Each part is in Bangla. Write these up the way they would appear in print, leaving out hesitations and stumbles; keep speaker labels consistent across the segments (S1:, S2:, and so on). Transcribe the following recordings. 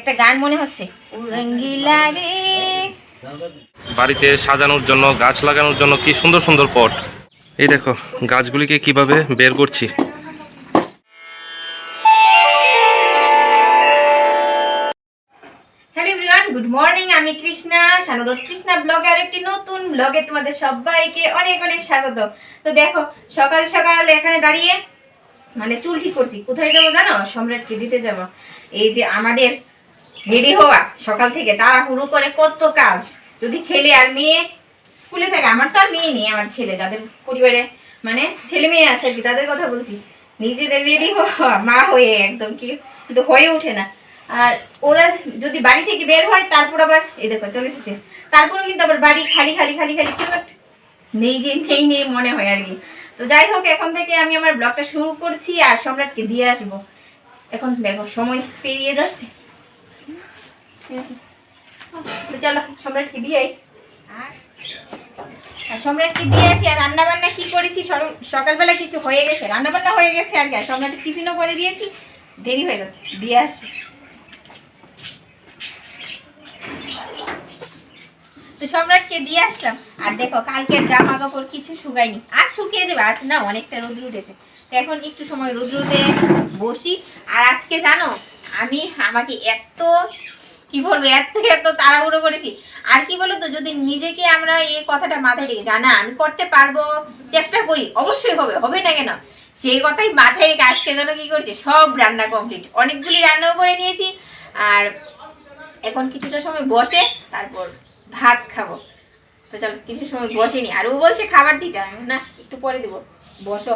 S1: একটা গান মনে হচ্ছে, রঙ্গিলা রে।
S2: বাড়িতে সাজানোর জন্য, গাছ লাগানোর জন্য কি সুন্দর সুন্দর পট। এই দেখো গাছগুলিকে কিভাবে বের করছি।
S1: Hello everyone, good morning. আমি কৃষ্ণা, শানুরোড কৃষ্ণা ব্লগে আর একটি নতুন ব্লগে তোমাদের সবাইকে অনেক অনেক স্বাগত। তো দেখো সকাল সকাল এখানে দাঁড়িয়ে মানে চুল ঠিক করছি। কোথায় যাবো জানো? সম্রাটকে দিতে যাব। এই যে আমাদের রেডি হওয়া সকাল থেকে তাড়াহুড়ো করে কত কাজ। যদি ছেলে আর মেয়ে স্কুলে থাকে, আমার তো আর মেয়ে নেই, আমার ছেলে, যাদের পরিবারে মানে ছেলে মেয়ে আছে আর কি, তাদের কথা বলছি। নিজেদের রেডি হওয়া মা হয়ে একদম কি কিন্তু হয়ে ওঠে না। আর ওরা যদি বাড়ি থেকে বের হয় তারপর আবার এই দেখো চলে এসেছে, তারপরেও কিন্তু আবার বাড়ি খালি খালি খালি খালি কি নেই, যে নেই নেই মনে হয় আর কি। তো যাই হোক, এখন থেকে আমি আমার ব্লগটা শুরু করছি আর সম্রাটকে দিয়ে আসবো। এখন দেখো সময় পেরিয়ে যাচ্ছে, তো চলো সম্রাটকে দিয়ে আর সম্রাটকে দিয়ে আসি। আর রান্না বান্না কি করেছি সকালবেলা কিছু হয়ে গেছে, রান্না বান্না হয়ে গেছে আর কি। আর সম্রাটের টিফিনও করে দিয়েছি, দেরি হয়ে যাচ্ছে, দিয়ে আসি। তো সম্রাটকে দিয়ে আসলাম। আর দেখো কালকের জামা কাপড় কিছু শুকায়নি, আজ শুকিয়ে যাবে। আজ না অনেকটা রোদ্র উঠেছে, তো এখন একটু সময় রোদ্রুতে বসি। আর আজকে জানো আমি আমাকে এত কি বলবো, এত এত তাড়াহুড়ো করেছি। আর কি বলো তো, যদি নিজেকে আমরা এই কথাটা মাথায় রেখে জানা আমি করতে পারবো, চেষ্টা করি, অবশ্যই হবে, হবে না কেন, সেই কথাই মাথায় রেখে আজকে যেন কি করছি, সব রান্না কমপ্লিট, অনেকগুলি রান্নাও করে নিয়েছি। আর এখন কিছুটা সময় বসে তারপর ভাত খাবো। তো চলো কিছু সময় বসেনি। আর ও বলছে খাবার দিতে, আমি না একটু পরে দেবো, বসো,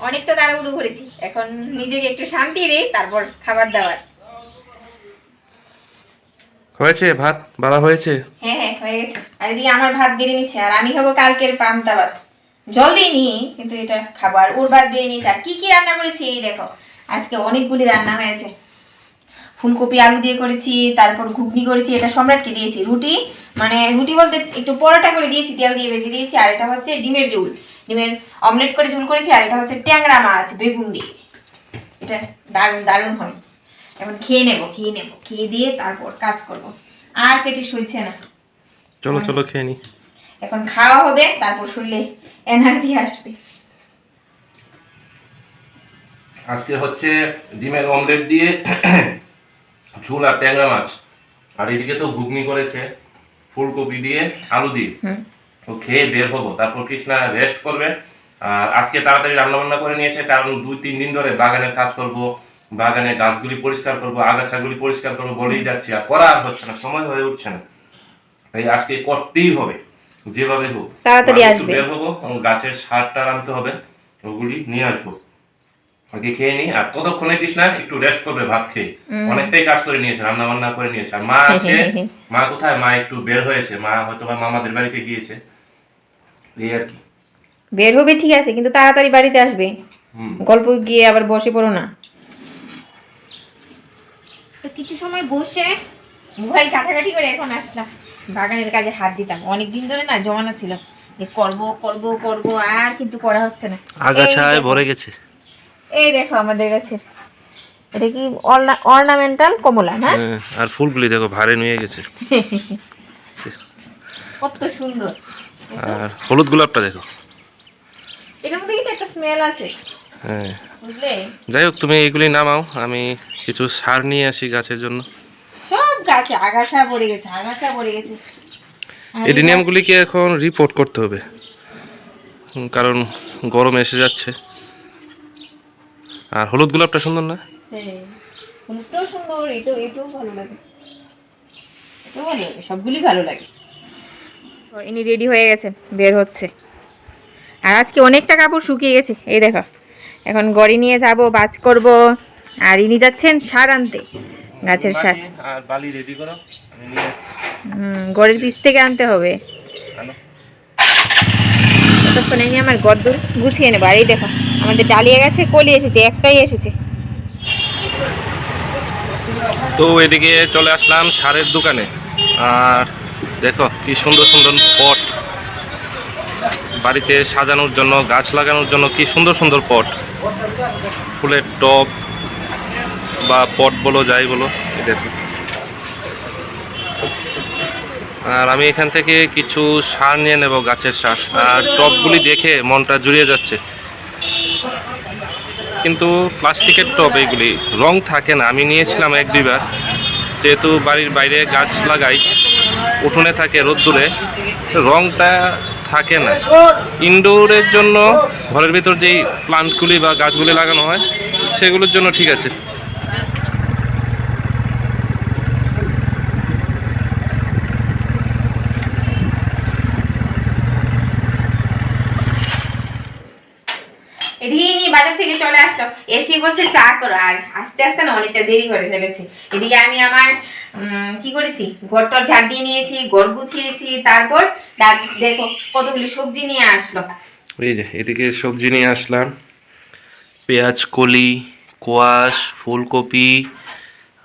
S1: অনেকটা তাড়াহুড়ো করেছি, এখন নিজেকে একটু শান্তি দিই, তারপর খাবার দাবার।
S2: হয়েছে ভাত বাড়া হয়েছে?
S1: হ্যাঁ হ্যাঁ হয়ে গেছে। আর এদিকে আমার ভাত বেড়ে নিচ্ছে, আর আমি খাবো কালকের পান্তা ভাত। জল দিইনি কিন্তু এটা খাবো। আর ওর ভাত বেড়ে নিচ্ছে। আর কি কি রান্না করেছি এই দেখো, আজকে অনেকগুলি রান্না হয়েছে। ফুলকপি আলু দিয়ে করেছি, তারপর ঘুগনি করেছি, এটা সম্রাটকে দিয়েছি। রুটি মানে রুটি বলতে একটু পরোটা করে দিয়েছি, তেল দিয়ে ভেজে দিয়েছি। আর এটা হচ্ছে ডিমের ঝোল, ডিমের অমলেট করে ঝোল করেছি। আর এটা হচ্ছে ট্যাংরা মাছ বেগুন দিয়ে, এটা দারুণ দারুণ হয়। এখন খেয়ে নেবো, খেয়ে দিয়ে তারপর কাজ করব। আর পেটে সইছে না,
S2: চলো চলো খেয়ে নি।
S1: এখন খাওয়া হবে, তারপর শরীরে এনার্জি আসবে।
S2: আজকে হচ্ছে ডিমের অমলেট দিয়ে ঝোল আর ট্যাংরা মাছ। আর এদিকে তো ঘুগনি করেছে ফুলকপি দিয়ে আলু দিয়ে। তো খেয়ে বের হবো, তারপর কৃষ্ণা রেস্ট করবে। আর আজকে তাড়াতাড়ি রান্না বান্না করে নিয়েছে, কারণ 2-3 দিন ধরে বাগানের কাজ করব, বাগানে গাছগুলি পরিষ্কার করব, আগাছাগুলি পরিষ্কার করবো বলেই যাচ্ছি, আর করা আর হচ্ছে না, সময় হয়ে উঠছে না। তাই আজকে করতেই হবে, যেভাবে হোক
S1: তাড়াতাড়ি আসবে।
S2: বের হবো, গাছের সারটা আনতে হবে, ওগুলি নিয়ে আসবো। আগে খেয়ে নি। আর ততক্ষণে কৃষ্ণা একটু রেস্ট করবে ভাত খেয়ে, অনেকটাই কাজ করে নিয়েছে, রান্না বান্না করে নিয়েছে। আর মা আছে, মা কোথায়? মা একটু বের হয়েছে, মা হয়তো বা মামাদের বাড়িতে গিয়েছে, এই আর কি।
S1: বের হবে ঠিক আছে, কিন্তু তাড়াতাড়ি বাড়িতে আসবে, গল্প গিয়ে আবার বসে পড়ো না। তো কিছু সময় বসে মোবাইল ঘাটাঘাটি করে এখন আসলাম, বাগানের কাজে হাত দিতাম। অনেকদিন ধরে না জমানো ছিল যে করব করব করব, আর কিন্তু করা হচ্ছে না,
S2: আগাছায় ভরে গেছে।
S1: এই দেখো আমাদের গাছের এটা কি অর্নামেন্টাল কমলা না?
S2: আর ফুলগুলি দেখো ভারে নুয়ে গেছে,
S1: কত সুন্দর।
S2: আর হলুদ গোলাপটা দেখো,
S1: এটার মধ্যে কিন্তু একটা স্মেল আছে।
S2: হ্যাঁ
S1: বুঝলে,
S2: যাই হোক, তুমি এগুলি নামাও, আমি কিছু সার নিয়ে আসি গাছের জন্য।
S1: সব গাছে আগাছা পড়ে গেছে, আগাছা পড়ে গেছে।
S2: এডিনিয়ামগুলিকে এখন রিপোর্ট করতে হবে, কারণ গরম এসে যাচ্ছে। আর হলুদ গোলাপটা সুন্দর না?
S1: হ্যাঁ, হলুদটাও সুন্দর, এটাও ভালো লাগে, এটাও ভালো লাগে, সবগুলি ভালো লাগে। ইনি রেডি হয়ে গেছেন, বের হচ্ছে। আর আজকে অনেকটা কাপড় শুকিয়ে গেছে, এই দেখো। এখন গড়ি নিয়ে যাব, বাজ করব। আর ইনি যাচ্ছেন সার আনতে, গাছের সার।
S2: আর বালি রেডি করো, আমি নিয়ে আসছি।
S1: গড়ের পিস থেকে আনতে হবে। ততক্ষণে আমি আমার গদ্দুর গুছিয়ে নেবো। আর এই দেখো আমাদের ডালিয়া গাছে কলি এসেছে, একটাই এসেছে।
S2: তো এদিকে চলে আসলাম সারের দোকানে। আর দেখো কি সুন্দর সুন্দর পট, বাড়িতে সাজানোর জন্য, গাছ লাগানোর জন্য কি সুন্দর সুন্দর পট, ফুলের টব বা পট বলো, যাই বলো। দেখো আর আমি এখান থেকে কিছু সার নিয়ে নেব, গাছের সার। আর টবগুলি দেখে মনটা জুড়িয়ে যাচ্ছে, কিন্তু প্লাস্টিকের টব, এগুলি রং থাকে না। আমি নিয়েছিলাম 1-2 বার, যেহেতু বাড়ির বাইরে গাছ লাগাই, উঠোনে থাকে রোদ্দুরে, রংটা থাকে না। ইনডোরের জন্য ঘরের ভিতর যেই প্লান্টগুলি বা গাছগুলি লাগানো হয় সেগুলোর জন্য ঠিক আছে।
S1: এদিকে নিয়ে বাজার থেকে চলে আসলো, এসে বলছে চা করো, আর আস্তে আস্তে না অনেকটা দেরি করে ফেলেছি। এদিকে আমি আমার কি করেছি, ঘরটর ঝাড় দিয়ে নিয়েছি, ঘর গুছিয়েছি, তারপর দেখো কতগুলি সবজি নিয়ে আসলো।
S2: এই যে এদিকে সবজি নিয়ে আসলাম, পেঁয়াজ কলি, কোয়াশ, ফুলকপি,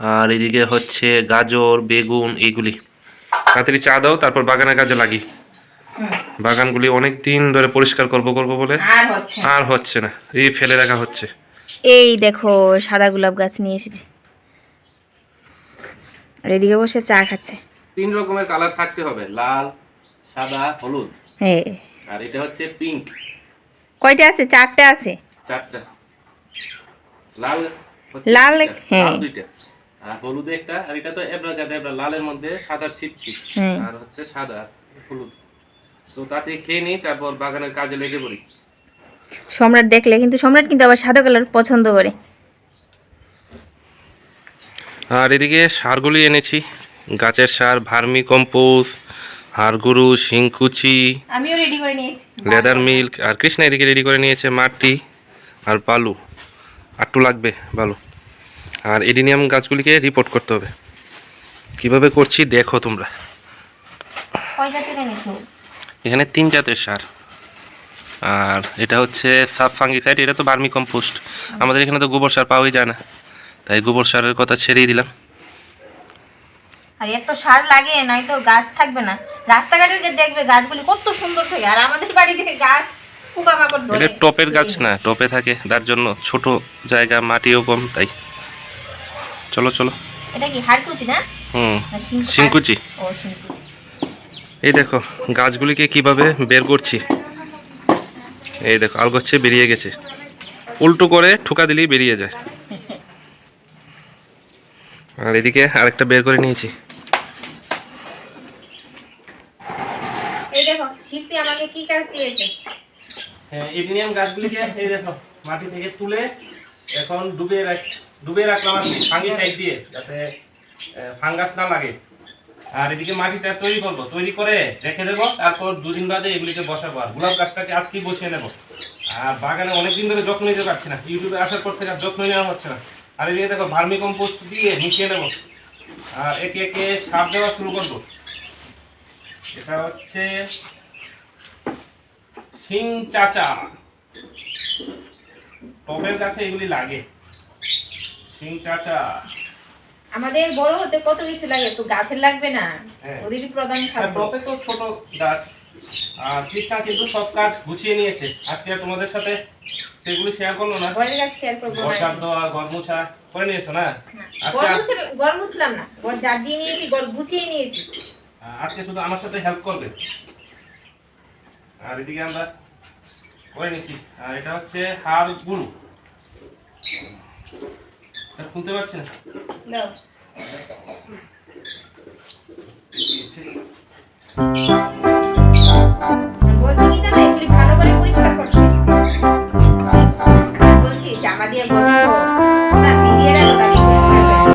S2: আর এদিকে হচ্ছে গাজর, বেগুন, এইগুলি। তাড়াতাড়ি চা দাও, তারপর বাগানের কাজে লাগি। বাগানগুলি অনেক দিন ধরে পরিষ্কার করব বলে আর হচ্ছে না, এই ফেলে রাখা হচ্ছে।
S1: এই দেখো সাদা গোলাপ গাছ নিয়ে এসেছি, আর এদিকে বসে চা খাচ্ছে।
S2: 3 রকমের কালার থাকতে হবে, লাল, সাদা, হলুদ।
S1: হ্যাঁ,
S2: আর এটা হচ্ছে পিঙ্ক।
S1: কয়টা আছে? 4টা আছে।
S2: 4টা। লাল
S1: লাল, হ্যাঁ,
S2: 2টা। আর হলুদ একটা। আর এটা তো এবড়া লালের মধ্যে সাদার ছিটছিট, আর হচ্ছে সাদা হলুদ। তো তাতে খেয়ে নিই, তারপর বাগানের কাজে লেগে পড়ি।
S1: সম্রাট দেখলে কিন্তু, সম্রাট কিন্তু আবার সাদা কালার পছন্দ করে।
S2: আর এদিকে সারগুলি এনেছি, গাছের সার, ভার্মি কম্পোস্ট, হাড় গরু, শিংকুচি,
S1: আমিও রেডি করে নিয়েছি,
S2: লেদার মিল্ক। আর কৃষ্ণা এদিকে রেডি করে নিয়েছে মাটি আর বালু, আটটু লাগবে বালু। আর এডিনিয়াম গাছগুলিকে রিপোর্ট করতে হবে, কিভাবে করছি দেখো তোমরা।
S1: কয় জাতের এনেছো?
S2: এখানে 3 জাতের সার। আর এটা হচ্ছে সাব ফাঙ্গিসাইড, এটা তো ভার্মি কম্পোস্ট। আমাদের এখানে তো গোবর সার পাওয়াই যায় না, তাই গোবর সারের কথা ছেড়েই দিলাম।
S1: আর এত সার লাগে নাই তো গাছ থাকবে না। রাস্তাঘাটের দেখবে গাছগুলি কত সুন্দর থাকে, আর আমাদের বাড়িতে গাছ পোকামাকড় ধরে।
S2: এটা টপের গাছ না, টপে থাকে, তার জন্য ছোট জায়গা, মাটিও কম, তাই। চলো চলো।
S1: এটা কি হাড়কুচি না?
S2: শিংকুচি।
S1: ও শিংকুচি।
S2: এই দেখো গাছগুলিকে কিভাবে বের করছি। এই দেখো আলগচ্ছে বেরিয়ে গেছে, উল্টো করে ঠুকা দিলেই বেরিয়ে যায়। আর এদিকে আরেকটা বের করে নিয়েছি।
S1: এই দেখো শিল্পী আমাকে কি কাজ দিয়েছে।
S2: এডিনিয়াম গাছগুলিকে এই দেখো মাটি থেকে তুলে এখন ডুবিয়ে রাখলাম আর ফাঙ্গিসাইড দিয়ে, যাতে ফাঙ্গাস না লাগে। আর এদিকে মাটিটা তৈরি করবো, তৈরি করে রেখে দেবো, তারপর 2 দিন বাদে এগুলিকে বসাবো। আর গোলাপ গাছটাকে আজকেই বসিয়ে নেবো। আর বাগানে অনেকদিন ধরে যত্ন নিতে পারছি না, ইউটিউবে আসার পর থেকে যত্ন নেওয়া হচ্ছে না। আর এদিকে দেখো ভার্মি কম্পোস্ট দিয়ে মিশিয়ে নেবো, আর একে একে সার দেওয়া শুরু করবো। এটা হচ্ছে শিং চাচা, টবের কাছে এগুলি লাগে। শিং চাচা
S1: আমাদের বড় হতে কত কিছু লাগে, তো গাছের লাগবে না?
S2: হ্যাঁ।
S1: ওদেরই প্রধান খাদ্য।
S2: টবে তো ছোট গাছ। আর কৃষ্ণা কিন্তু সব কাজ গুছিয়ে নিয়েছে, আজকে তোমাদের সাথে সেগুলি শেয়ার করলো না।
S1: ঘরের কাজ শেয়ার করবো না।
S2: বসার দেওয়া, ঘর মোছা করে নিয়েছো না?
S1: ঘর মুছলাম না, ঘর ঝাড় দিয়ে নিয়েছি, ঘর গুছিয়ে নিয়েছি।
S2: আজকে শুধু আমার সাথে হেল্প করবে। আর এদিকে আমরা করে নিচ্ছি। আর এটা হচ্ছে হাড় গুরু, খুলতে পারছি না।
S1: নাও। বলছি কি জানো, এগুলি ভালো করে পরিষ্কার করতে। বলছি জামা দিয়ে বলবো না, ভিজিয়ে রাখো, তাহলে পরিষ্কার হয়ে যাবে।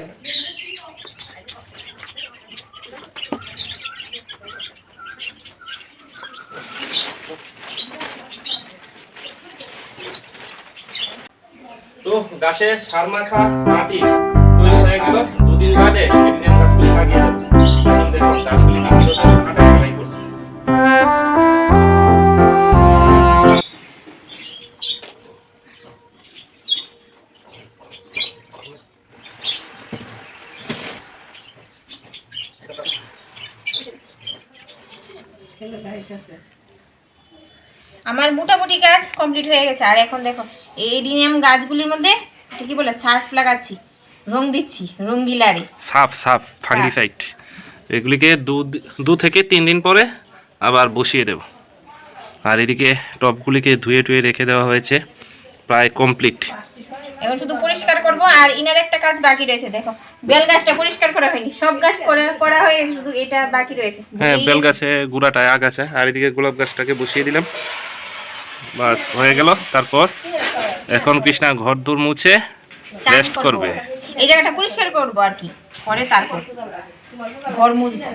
S2: তো গাছের সার মাখা মাটি তৈরি হয়ে গেল। 2 দিন বাদে এডিনিয়াম গাছগুলি লাগিয়ে দেবো। এখন দেখুন গাছগুলি কিভাবে কাটাই করছে।
S1: আমার মোটামুটি কাজ কমপ্লিট হয়ে গেছে। আর এখন দেখো এই এডিনিয়াম গাছগুলির মধ্যে এটা কি বলে, সার্ফ লাগাচ্ছি, রং দিচ্ছি, রঙ্গিলারে
S2: সাফ ফাঙ্গিসাইড। এগুলিকে 2 থেকে 3 দিন পরে আবার বসিয়ে দেব। আর এদিকে টবগুলিকে ধুয়ে টুয়ে রেখে দেওয়া হয়েছে, প্রায় কমপ্লিট।
S1: এখন শুধু পরিষ্কার করব। আর ইনার একটা কাজ বাকি রয়েছে, দেখো বেল গাছটা পরিষ্কার করা হয়নি, সব গাছ করা হয়ে গেছে, শুধু এটা বাকি রয়েছে।
S2: হ্যাঁ, বেল গাছে গুড়াটায় আগাছা, আর এদিকে গোলাপ গাছটাকে বসিয়ে দিলাম, বাস হয়ে গেল। তারপর এখন কৃষ্ণা ঘর দূর মুছে
S1: চান
S2: রেস্ট করবে।
S1: এই জায়গাটা পরিষ্কার করব আর কি, পরে তারপর ঘর মুছবো।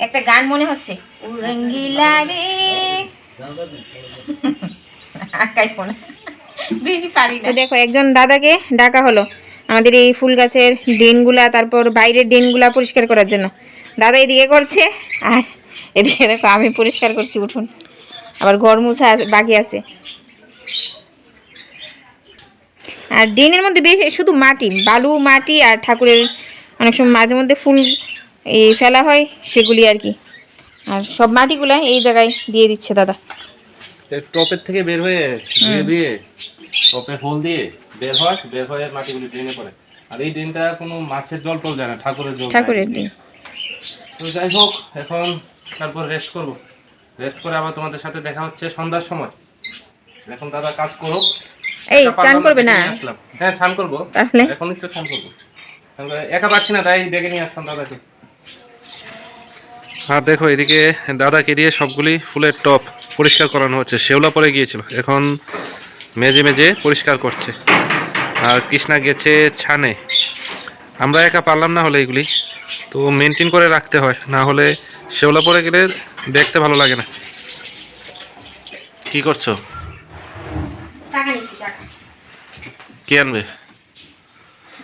S1: একটা গান মনে হচ্ছে, রঙ্গিলা রে আটকাই ফোন, বেশি পারি না। দেখো একজন দাদাকে ডাকা হলো আমাদের এই ফুল গাছের ড্রেনগুলা, তারপর বাইরের ড্রেনগুলা পরিষ্কার করার জন্য। দাদা এদিকে করছে, আর এদিকে দেখো আমি পরিষ্কার করছি উঠুন। আবার ঘর মুছা বাকি আছে। আর ড্রেনের মধ্যে বেশ শুধু মাটি, বালু মাটি, আর ঠাকুরের অনেক সময় মাঝে মধ্যে ফুল এই ফেলা হয় সেগুলি আর কি। আর সব মাটিগুলা এই জায়গায় দিয়ে দিচ্ছে দাদা।
S2: টপের থেকে বের হয়ে দিয়ে টপে ফুল দিয়ে বের হয়ে মাটিগুলি ড্রেনে পড়ে। আর এই ড্রেনটা কোনো মাছের জল টল যায় না, ঠাকুরের জল।
S1: ঠাকুরের ড্রেন।
S2: তো যাই হোক, এখন তারপর রেস্ট করব। রেস্ট করে আবার তোমাদের সাথে দেখা হচ্ছে সন্ধ্যার সময়। এখন দাদা কাজ করুক।
S1: এই চান করবে না?
S2: হ্যাঁ, চান করবো,
S1: তাহলে
S2: এখনই তো চান করবো। একা পাচ্ছি না, তাই ডেকে নিয়ে আসলাম দাদাকে। আর দেখো এদিকে দাদাকে দিয়ে সবগুলি ফুলের টপ পরিষ্কার করানো হচ্ছে, শেওলা পড়ে গিয়েছিল, এখন মেজে মেজে পরিষ্কার করছে। আর কৃষ্ণা গেছে ছানে। আমরা একা পারলাম না, হলে এগুলি তো মেনটেন করে রাখতে হয়, না হলে শেওলা পড়ে গেলে দেখতে ভালো লাগে না। কি করছো?
S1: টাকা নিচ্ছি, টাকা
S2: কি আনবে?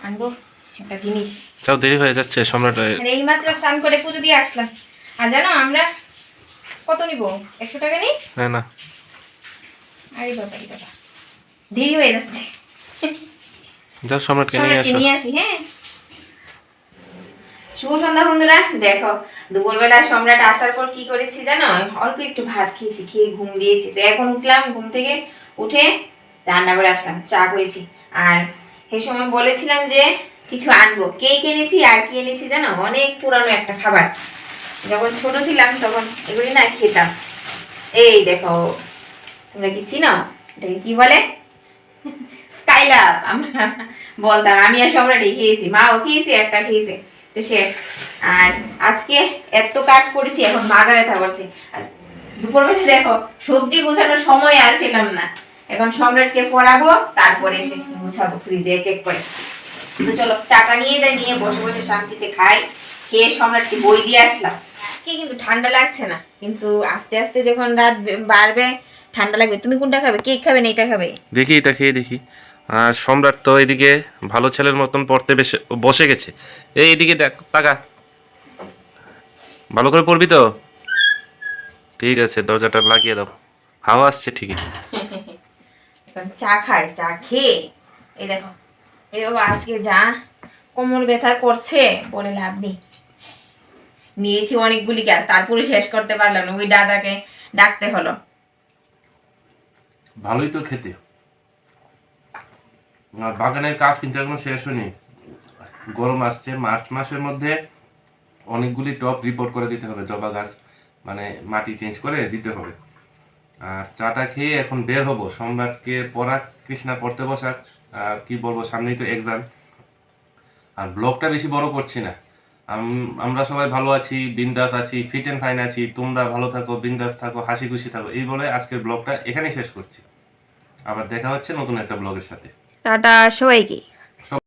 S1: আনবো একটা জিনিস।
S2: চাও, দেরি হয়ে যাচ্ছে, সম্রাট।
S1: এই মাত্র চান করে পুজো দিয়ে আসলাম। আর জানো আমরা কত নিব? 100 টাকা নেই?
S2: না না,
S1: আরে বাবা, দেরি হয়ে যাচ্ছে।
S2: যাও সম্রাটকে নিয়ে আসো।
S1: নিয়ে আসি। হ্যাঁ, শুভ সন্ধ্যা বন্ধুরা। দেখো দুপুরবেলা সম্রাট আসার পর কি করেছি জানো? অল্প একটু ভাত খেয়েছি, খেয়ে ঘুম দিয়েছি। তো এখন উঠলাম, ঘুম থেকে উঠে রান্না করে আসলাম, চা করেছি। আর সেই সময় বলেছিলাম যে কিছু আনবো, কেক এনেছি। আর কি এনেছি জানো? অনেক পুরানো একটা খাবার, যখন ছোট ছিলাম তখন এগুলি না খেতাম। এই দেখো, তোমরা কি চিনো এটাকে কি বলে? স্কাইলাপ আমরা বলতাম। আমি আর সম্রাটই খেয়েছি, মাও খেয়েছি, একটা খেয়েছে, তো শেষ। আর আজকে এত কাজ করেছি, এখন মাজা ব্যথা করছে। আর দুপুরবেলা দেখো সবজি গুছানোর সময় আর পেলাম না। এখন সম্রাটকে পড়াবো, তারপরে এসে গুছাবো ফ্রিজে এক এক করে। তো চলো চাটা নিয়ে যাই, নিয়ে বসে বসে শান্তিতে খাই। খেয়ে সম্রাটকে বই দিয়ে আসলাম। আজকে কিন্তু ঠান্ডা লাগছে না, কিন্তু আস্তে আস্তে যখন রাত বাড়বে ঠান্ডা লাগবে। তুমি কোনটা খাবে? কেক খাবে না এটা খাবে?
S2: দেখি, এটা খেয়ে দেখি। আর সম্রাট তো এদিকে ভালো ছেলের মতন পড়তে বসে গেছে। এইদিকে দেখ, তাকা, ভালো করে পড়বি তো? ঠিক আছে, দরজাটা লাগিয়ে দাও, হাওয়া আসছে ঠিকই।
S1: চা খায়, চা খেয়ে এই দেখো, এই বাবা আজকে যা কোমর ব্যথা করছে বলে লাভ নেই। নিয়েছি অনেকগুলি গ্যাস, তারপরে শেষ করতে পারলাম না, ওই দাদাকে ডাকতে হলো।
S2: ভালোই তো খেতে। আর বাগানের কাজ কিন্তু এখনো শেষ হয়নি। গরম আসছে, মার্চ মাসের মধ্যে অনেকগুলি টপ রিপোর্ট করে দিতে হবে, জবা গাছ মানে মাটি চেঞ্জ করে দিতে হবে। আর চাটা খেয়ে এখন বের হবো, সম্রাটকে পড়া, কৃষ্ণা পড়তে বসাক। আর কি বলবো, সামনেই তো এক্সাম। আর ব্লগটা বেশি বড় করছি না। আমরা সবাই ভালো আছি, বিন্দাস আছি, ফিট অ্যান্ড ফাইন আছি। তোমরা ভালো থাকো, বিন্দাস থাকো, হাসি খুশি থাকো, এই বলে আজকের ব্লগটা এখানেই শেষ করছি। আবার দেখা হচ্ছে নতুন একটা ব্লগের সাথে।
S1: টাটা সবাইকে।